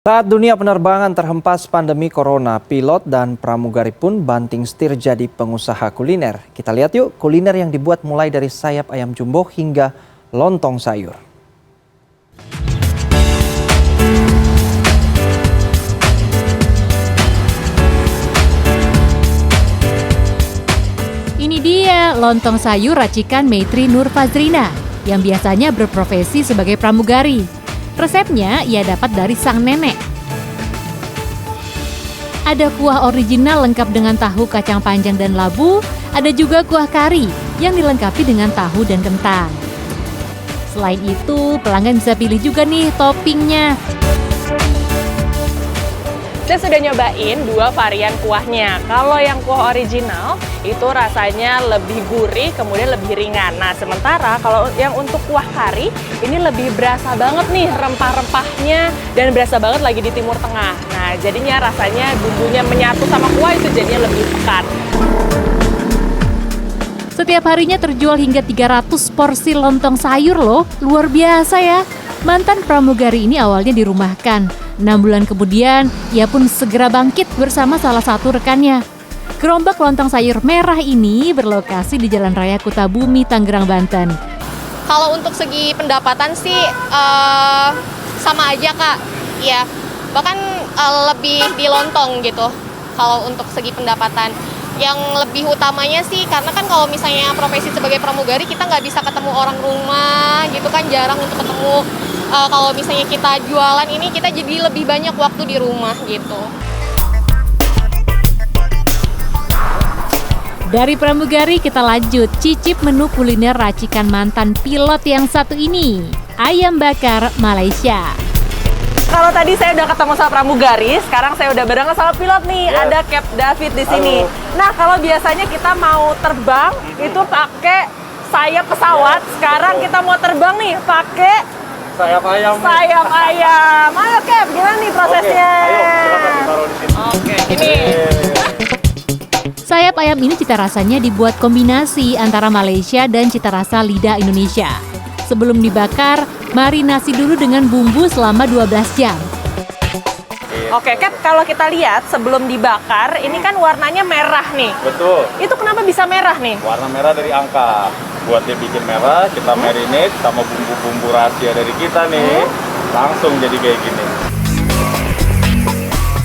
Saat dunia penerbangan terhempas pandemi corona, pilot dan pramugari pun banting setir jadi pengusaha kuliner. Kita lihat yuk kuliner yang dibuat mulai dari sayap ayam jumbo hingga lontong sayur. Ini dia lontong sayur racikan Maitri Nur Fazrina yang biasanya berprofesi sebagai pramugari. Resepnya ia dapat dari sang nenek. Ada kuah original lengkap dengan tahu, kacang panjang, dan labu. Ada juga kuah kari yang dilengkapi dengan tahu dan kentang. Selain itu, pelanggan bisa pilih juga nih toppingnya. Saya sudah nyobain dua varian kuahnya. Kalau yang kuah original itu rasanya lebih gurih, kemudian lebih ringan. Nah, sementara kalau yang untuk kuah kari ini lebih berasa banget nih rempah-rempahnya dan berasa banget lagi di Timur Tengah. Nah, jadinya rasanya bumbunya menyatu sama kuah itu jadinya lebih pekat. Setiap harinya terjual hingga 300 porsi lontong sayur loh. Luar biasa ya. Mantan pramugari ini awalnya dirumahkan. 6 bulan kemudian, ia pun segera bangkit bersama salah satu rekannya. Gerobak lontong sayur merah ini berlokasi di Jalan Raya Kutabumi, Tangerang, Banten. Kalau untuk segi pendapatan sih sama aja Kak, ya bahkan lebih di lontong gitu. Kalau untuk segi pendapatan, yang lebih utamanya sih karena kan kalau misalnya profesi sebagai pramugari kita nggak bisa ketemu orang rumah gitu kan, jarang untuk ketemu. Kalau misalnya kita jualan ini kita jadi lebih banyak waktu di rumah gitu. Dari pramugari kita lanjut cicip menu kuliner racikan mantan pilot yang satu ini, ayam bakar Malaysia. Kalau tadi saya udah ketemu sama pramugari, sekarang saya udah barengan sama pilot nih. Yes. Ada Cap David di sini. Halo. Nah, kalau biasanya kita mau terbang itu pakai sayap pesawat. Sekarang kita mau terbang nih pakai sayap ayam. Sayap ayam. Ayo Cap, gimana nih prosesnya? Oke, ayo silakan ditaruh di sini. Oke, ini. Sayap ayam ini cita rasanya dibuat kombinasi antara Malaysia dan cita rasa lidah Indonesia. Sebelum dibakar, marinasi dulu dengan bumbu selama 12 jam. Oke, Cap, kalau kita lihat sebelum dibakar, ini kan warnanya merah nih. Betul. Itu kenapa bisa merah nih? Warna merah dari angka. Buat dia bikin merah, kita marinate sama bumbu-bumbu rahasia dari kita nih. Langsung jadi kayak gini.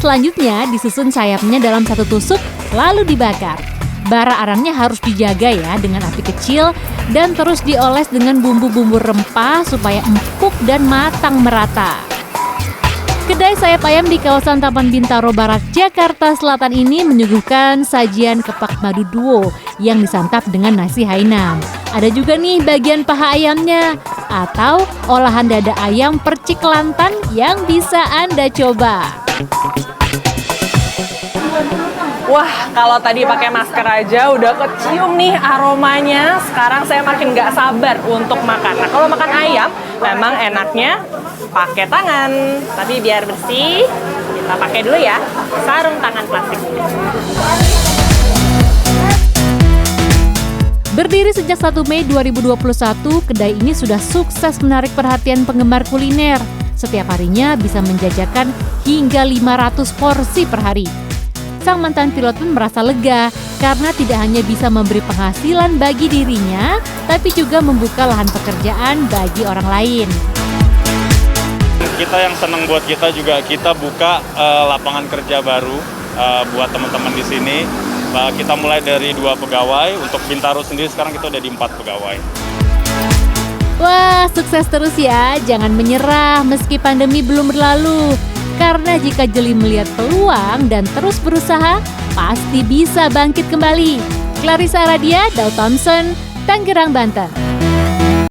Selanjutnya disusun sayapnya dalam satu tusuk, lalu dibakar. Bara arangnya harus dijaga ya dengan api kecil dan terus dioles dengan bumbu-bumbu rempah supaya empuk dan matang merata. Kedai sayap ayam di kawasan Taman Bintaro Barat, Jakarta Selatan ini menyuguhkan sajian kepak madu duo yang disantap dengan nasi Hainam. Ada juga nih bagian paha ayamnya atau olahan dada ayam percik Kelantan yang bisa Anda coba. Wah, kalau tadi pakai masker aja udah kecium nih aromanya. Sekarang saya makin nggak sabar untuk makan. Nah, kalau makan ayam memang enaknya pakai tangan. Tapi biar bersih, kita pakai dulu ya sarung tangan plastik. Berdiri sejak 1 Mei 2021, kedai ini sudah sukses menarik perhatian penggemar kuliner. Setiap harinya bisa menjajakan hingga 500 porsi per hari. Sang mantan pilot pun merasa lega karena tidak hanya bisa memberi penghasilan bagi dirinya, tapi juga membuka lahan pekerjaan bagi orang lain. Kita yang senang buat kita juga, kita buka lapangan kerja baru buat teman-teman di sini. Kita mulai dari 2 pegawai, untuk Bintaro sendiri sekarang kita udah di 4 pegawai. Wah, sukses terus ya, jangan menyerah meski pandemi belum berlalu. Karena jika jeli melihat peluang dan terus berusaha, pasti bisa bangkit kembali. Clarissa Aradia, Daud Thompson, Tangerang, Banten.